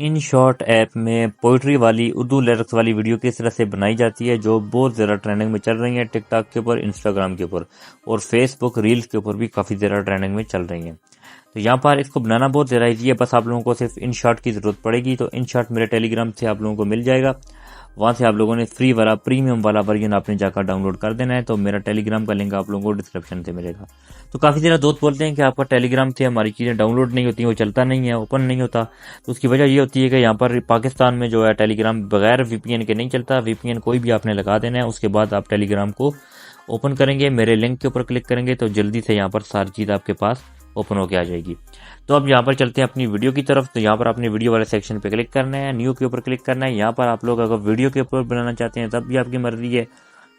In short app में poetry वाली Urdu lyrics वाली वीडियो किस तरह से बनाई जाती है जो बहुत ज़्यादा ट्रेंडिंग में चल रही है टिकटॉक के ऊपर, इंस्टाग्राम के ऊपर और फेसबुक रील्स के ऊपर भी काफ़ी ज़्यादा ट्रेंडिंग में चल रही है। तो यहाँ पर इसको बनाना बहुत ज़्यादा ईजी है, बस आप लोगों को सिर्फ इन शॉर्ट की ज़रूरत पड़ेगी। तो इन शॉर्ट मेरे टेलीग्राम से आप लोगों को मिल जाएगा, वहाँ से आप लोगों ने फ्री वाला प्रीमियम वाला वर्जन आपने जाकर डाउनलोड कर देना है। तो मेरा टेलीग्राम का लिंक आप लोगों को डिस्क्रिप्शन से मिलेगा। तो काफ़ी ज़्यादा दोस्त बोलते हैं कि आपका टेलीग्राम से हमारी चीज़ें डाउनलोड नहीं होती, वो चलता नहीं है, ओपन नहीं होता। तो उसकी वजह ये होती है कि यहाँ पर पाकिस्तान में जो है टेलीग्राम बगैर वीपीएन के नहीं चलता। वीपीएन कोई भी आपने लगा देना है, उसके बाद आप टेलीग्राम को ओपन करेंगे, मेरे लिंक के ऊपर क्लिक करेंगे तो जल्दी से यहाँ पर सारी चीज़ आपके पास ओपन होके आ जाएगी। तो अब यहाँ पर चलते हैं अपनी वीडियो की तरफ। तो यहाँ पर अपनी वीडियो वाले सेक्शन पे क्लिक करना है, न्यू के ऊपर क्लिक करना है। यहाँ पर आप लोग अगर वीडियो के ऊपर बनाना चाहते हैं तब भी आपकी मर्जी है,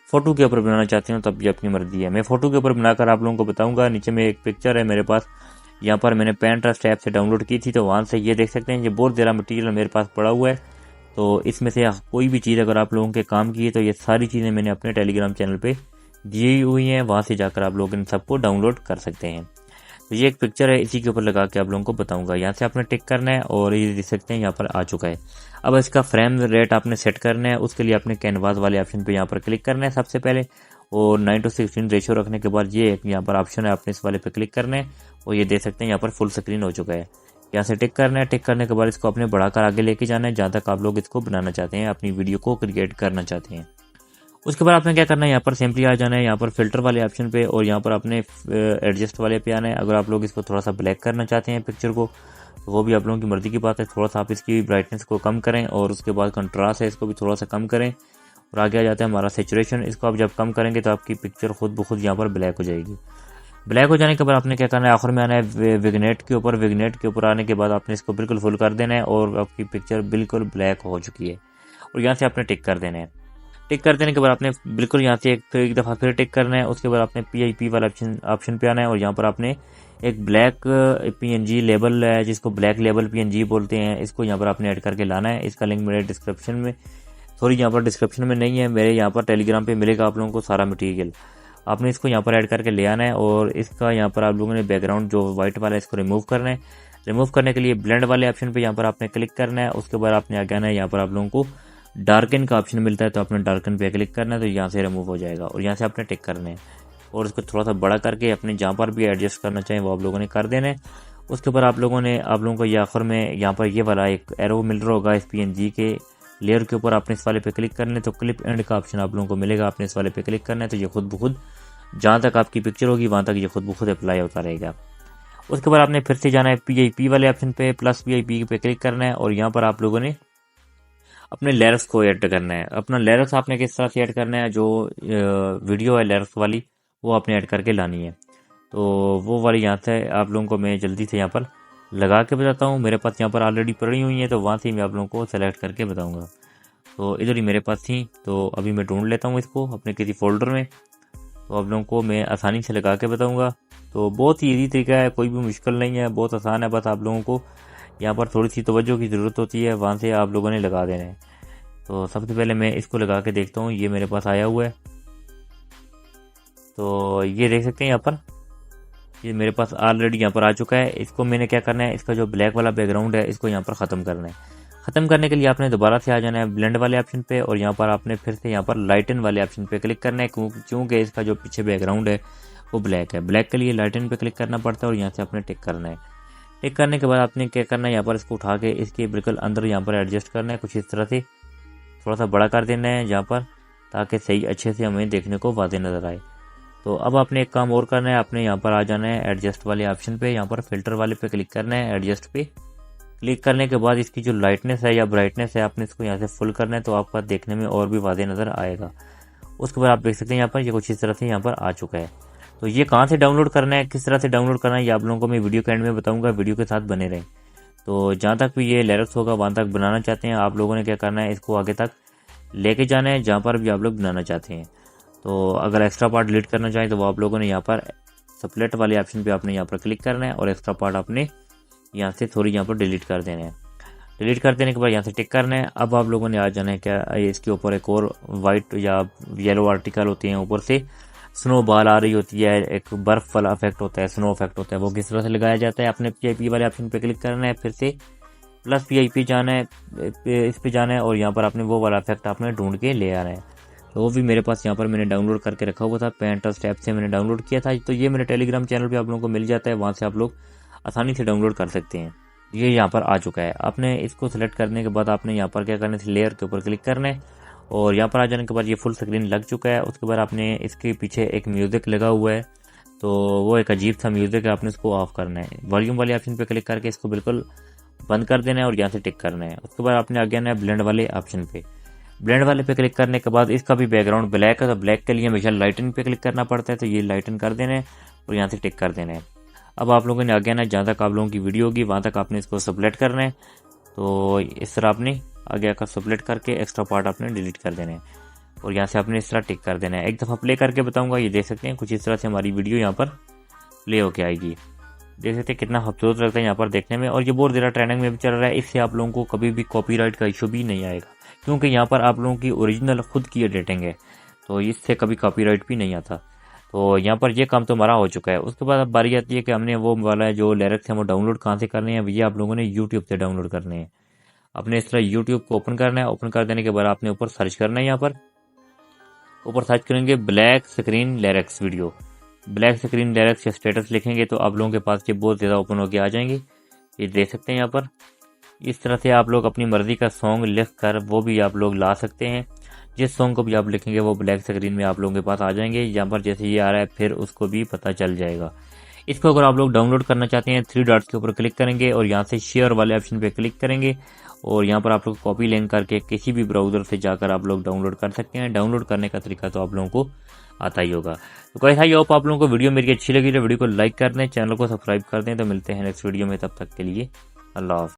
फोटो के ऊपर बनाना चाहते हो तब भी आपकी मर्जी है। मैं फोटो के ऊपर बनाकर आप लोगों को बताऊंगा। नीचे में एक पिक्चर है मेरे पास, यहाँ पर मैंने Pinterest ऐप से डाउनलोड की थी, तो वहाँ से ये देख सकते हैं ये बहुत ज़्यादा मटीरियल मेरे पास पड़ा हुआ है। तो इसमें से कोई भी चीज़ अगर आप लोगों के काम की है तो ये सारी चीज़ें मैंने अपने टेलीग्राम चैनल पे दी हुई हैं, वहाँ से जाकर आप लोग इन सबको डाउनलोड कर सकते हैं। तो ये एक पिक्चर है, इसी के ऊपर लगा के आप लोगों को बताऊंगा। यहाँ से आपने टिक करना है और ये देख सकते हैं यहाँ पर आ चुका है। अब इसका फ्रेम रेट आपने सेट करना है, उसके लिए आपने कैनवास वाले ऑप्शन पे यहाँ पर क्लिक करना है सबसे पहले, और 9:16 रेशियो रखने के बाद ये यहाँ पर ऑप्शन है, आपने इस वाले पे क्लिक करना है और ये देख सकते हैं यहाँ पर फुल स्क्रीन हो चुका है। यहाँ से टिक करना है, टिक करने के बाद इसको अपने बढ़ाकर आगे लेके जाना है जहाँ तक आप लोग इसको बनाना चाहते हैं, अपनी वीडियो को क्रिएट करना चाहते हैं। उसके बाद आपने क्या करना है, यहाँ पर सिंपली आ जाना है यहाँ पर फिल्टर वाले ऑप्शन पे और यहाँ पर अपने एडजस्ट वाले पे आना है। अगर आप लोग इसको थोड़ा सा ब्लैक करना चाहते हैं पिक्चर को, तो वो भी आप लोगों की मर्जी की बात है। थोड़ा सा आप इसकी ब्राइटनेस को कम करें और उसके बाद कंट्रास्ट है इसको भी थोड़ा सा कम करें और आगे आ जाता है हमारा सेचुरेशन। इसको आप जब कम करेंगे तो आपकी पिक्चर खुद ब खुद यहाँ पर ब्लैक हो जाएगी। ब्लैक हो जाने के बाद आपने क्या करना है, आखिर में आना है विग्नेट के ऊपर। विग्नेट के ऊपर आने के बाद आपने इसको बिल्कुल फुल कर देना है और आपकी पिक्चर बिल्कुल ब्लैक हो चुकी है और यहाँ से आपने टिक कर देना है। टिक कर देने के बाद आपने बिल्कुल यहाँ से एक दफ़ा फिर टिक करना है। उसके बाद आपने PIP वाला ऑप्शन पे आना है और यहाँ पर आपने एक ब्लैक PNG लेबल है जिसको ब्लैक लेबल PNG बोलते हैं, इसको यहाँ पर आपने ऐड करके लाना है। इसका लिंक मेरे डिस्क्रिप्शन में, सॉरी यहाँ पर डिस्क्रिप्शन में नहीं है, मेरे यहाँ पर टेलीग्राम पे मिलेगा आप लोगों को सारा मटीरियल। आपने इसको यहाँ पर ऐड करके ले आना है और इसका यहाँ पर आप लोगों ने बैकग्राउंड जो वाइट वाला है इसको रिमूव करना है। रिमूव करने के लिए ब्लेंड वाले ऑप्शन पे यहाँ पर आपने क्लिक करना है। उसके बाद आपने आगे आना है, यहाँ पर आप लोगों को डार्कन का ऑप्शन मिलता है तो आपने डार्कन पे क्लिक करना है, तो यहाँ से रिमूव हो जाएगा और यहाँ से आपने टिक करना है और इसको थोड़ा सा बड़ा करके अपने जहाँ पर भी एडजस्ट करना चाहें वो आप लोगों ने कर देना है। उसके ऊपर आप लोगों को ये आखिर में यहाँ पर ये वाला एक एरो मिल रहा होगा इस PNG के लेयर के ऊपर, आपने इस वाले पे क्लिक करना है तो क्लिप एंड का ऑप्शन आप लोगों को मिलेगा, आपने इस वाले पे क्लिक करना है तो ये खुद ब खुद जहाँ तक आपकी पिक्चर होगी वहाँ तक ये खुद ब खुद अप्लाई होता रहेगा। उसके बाद आपने फिर से जाना है PIP वाले ऑप्शन पे, प्लस PIP पे क्लिक करना है और यहाँ पर आप लोगों ने अपने लिरिक्स को ऐड करना है। अपना लिरिक्स आपने किस तरह से ऐड करना है, जो वीडियो है लिरिक्स वाली वो आपने ऐड करके लानी है। तो वो वाली यहाँ से आप लोगों को मैं जल्दी से यहाँ पर लगा के बताता हूँ। मेरे पास यहाँ पर ऑलरेडी पड़ी हुई है तो वहाँ से मैं आप लोगों को सेलेक्ट करके बताऊँगा। तो इधर ही मेरे पास थी, तो अभी मैं ढूंढ लेता हूँ इसको अपने किसी फोल्डर में, तो आप लोगों को मैं आसानी से लगा के बताऊँगा। तो बहुत ही ईजी तरीका है, कोई भी मुश्किल नहीं है, बहुत आसान है। बस आप लोगों को यहाँ पर थोड़ी सी तवज्जो की ज़रूरत होती है, वहाँ से आप लोगों ने लगा देना है। तो सबसे पहले मैं इसको लगा के देखता हूँ, ये मेरे पास आया हुआ है। तो ये देख सकते हैं यहाँ पर, ये मेरे पास ऑलरेडी यहाँ पर आ चुका है। इसको मैंने क्या करना है, इसका जो ब्लैक वाला बैकग्राउंड है इसको यहाँ पर ख़त्म करना है। ख़त्म करने के लिए आपने दोबारा से आ जाना है ब्लेंड वाले ऑप्शन पे और यहाँ पर आपने फिर से यहाँ पर लाइटन वाले ऑप्शन पे क्लिक करना है, क्योंकि इसका जो पीछे बैकग्राउंड है वो ब्लैक है। ब्लैक के लिए लाइटन पे क्लिक करना पड़ता है और यहाँ से आपने टिक करना है। टिक करने के बाद आपने क्या करना है, यहाँ पर इसको उठा के इसके बिल्कुल अंदर यहाँ पर एडजस्ट करना है, कुछ इस तरह से थोड़ा सा बड़ा कर देना है यहाँ पर, ताकि सही अच्छे से हमें देखने को वाज़ेह नज़र आए। तो अब आपने एक काम और करना है, आपने यहाँ पर आ जाना है एडजस्ट वाले ऑप्शन पे, यहाँ पर फिल्टर वाले पे क्लिक करना है। एडजस्ट पे क्लिक करने के बाद इसकी जो लाइटनेस है या ब्राइटनेस है आपने इसको यहाँ से फुल करना है, तो आपका देखने में और भी वाज़ेह नज़र आएगा। उसके बाद आप देख सकते हैं यहाँ पर ये कुछ इस तरह से यहाँ पर आ चुका है। तो ये कहाँ से डाउनलोड करना है, किस तरह से डाउनलोड करना है, ये आप लोगों को मैं वीडियो के एंड में बताऊंगा, वीडियो के साथ बने रहें। तो जहाँ तक भी ये लिरिक्स होगा वहाँ तक बनाना चाहते हैं आप लोगों ने क्या करना है, इसको आगे तक लेके जाना है जहाँ पर भी आप लोग बनाना चाहते हैं। तो अगर एक्स्ट्रा पार्ट डिलीट करना चाहें तो वो आप लोगों ने यहाँ पर स्प्लिट वाले ऑप्शन पे आपने यहाँ पर क्लिक करना है और एक्स्ट्रा पार्ट आपने यहाँ से थोड़ी यहाँ पर डिलीट कर देना है। डिलीट कर देने के बाद यहाँ से टिक करना है। अब आप लोगों ने आ जाना है क्या, इसके ऊपर एक और वाइट या येलो आर्टिकल होते हैं, ऊपर से स्नो बॉल आ रही होती है, एक बर्फ वाला इफेक्ट होता है, स्नो इफेक्ट होता है, वो किस तरह से लगाया जाता है। आपने PIP वाले ऑप्शन पे क्लिक करना है, फिर से प्लस PI पे जाना है, इस पे जाना है और यहाँ पर आपने वो वाला इफेक्ट आपने ढूंढ के ले आना है। तो वो भी मेरे पास यहाँ पर मैंने डाउनलोड करके रखा हुआ था, Pinterest ऐप से मैंने डाउनलोड किया था। तो ये मेरे टेलीग्राम चैनल पे आप लोगों को मिल जाता है, वहाँ से आप लोग आसानी से डाउनलोड कर सकते हैं। ये यहाँ पर आ चुका है। आपने इसको सेलेक्ट करने के बाद आपने यहाँ पर क्या करना है, लेयर के ऊपर क्लिक करना है और यहाँ पर आ जाने के बाद ये फुल स्क्रीन लग चुका है। उसके बाद आपने इसके पीछे एक म्यूज़िक लगा हुआ है, तो वो एक अजीब सा म्यूज़िक है, आपने इसको ऑफ करना है। वॉल्यूम वाले ऑप्शन पे क्लिक करके इसको बिल्कुल बंद कर देना है और यहाँ से टिक करना है। उसके बाद आपने आगे आना है ब्लेंड वाले ऑप्शन पे। ब्लेंड वाले पे क्लिक करने के बाद इसका भी बैकग्राउंड ब्लैक है, तो ब्लैक के लिए हमेशा लाइटन पे क्लिक करना पड़ता है, तो ये लाइटन कर देना है और यहाँ से टिक कर देना है। अब आप लोगों ने आगे आना है, जहाँ तक आप लोगों की वीडियो होगी वहाँ तक आपने इसको सबलेट करना है। तो इस तरह आपने आगे आकर सबलेट करके एक्स्ट्रा पार्ट आपने डिलीट कर देना है और यहाँ से आपने इस तरह टिक कर देना है। एक दफ़ा प्ले करके बताऊँगा, ये देख सकते हैं कुछ इस तरह से हमारी वीडियो यहाँ पर प्ले होके आएगी। देख सकते हैं कितना खूबसूरत लगता है यहाँ पर देखने में, और ये बहुत ज़्यादा ट्रेंडिंग में भी चल रहा है। इससे आप लोगों को कभी भी कॉपीराइट का इशू भी नहीं आएगा, क्योंकि यहाँ पर आप लोगों की ओरिजिनल खुद की एडिटिंग है, तो इससे कभी कॉपीराइट भी नहीं आता। तो यहाँ पर ये काम तो हमारा हो चुका है। उसके बाद अब बारी आती है कि हमने वो वाला जो लिरिक्स है वो डाउनलोड कहाँ से करने हैं। ये आप लोगों ने यूट्यूब से डाउनलोड करने हैं। अपने इस तरह यूट्यूब को ओपन करना है। ओपन कर देने के बाद आपने ऊपर सर्च करना है, यहाँ पर ऊपर सर्च करेंगे black screen lyrics video. Black screen lyrics या स्टेटस लिखेंगे तो आप लोगों के पास ये बहुत ज़्यादा ओपन होके आ जाएंगे। ये देख सकते हैं यहाँ पर। इस तरह से आप लोग अपनी मर्ज़ी का सॉन्ग लिख कर वो भी आप लोग ला सकते हैं। जिस सॉन्ग को भी आप लिखेंगे वो ब्लैक स्क्रीन में आप लोगों के पास आ जाएंगे। यहाँ पर जैसे ये आ रहा है फिर उसको भी पता चल जाएगा। इसको अगर आप लोग डाउनलोड करना चाहते हैं, 3 डॉट्स के ऊपर क्लिक करेंगे और यहाँ से शेयर वाले ऑप्शन पे क्लिक करेंगे और यहाँ पर आप लोग कॉपी लिंक करके किसी भी ब्राउज़र से जाकर आप लोग डाउनलोड कर सकते हैं। डाउनलोड करने का तरीका तो आप लोगों को आता ही होगा। तो कैसा ही होप आप लोगों को वीडियो मेरी अच्छी लगी तो वीडियो को लाइक कर दें, चैनल को सब्सक्राइब कर दें। तो मिलते हैं नेक्स्ट वीडियो में, तब तक के लिए अल्लाह हाफ़िज़।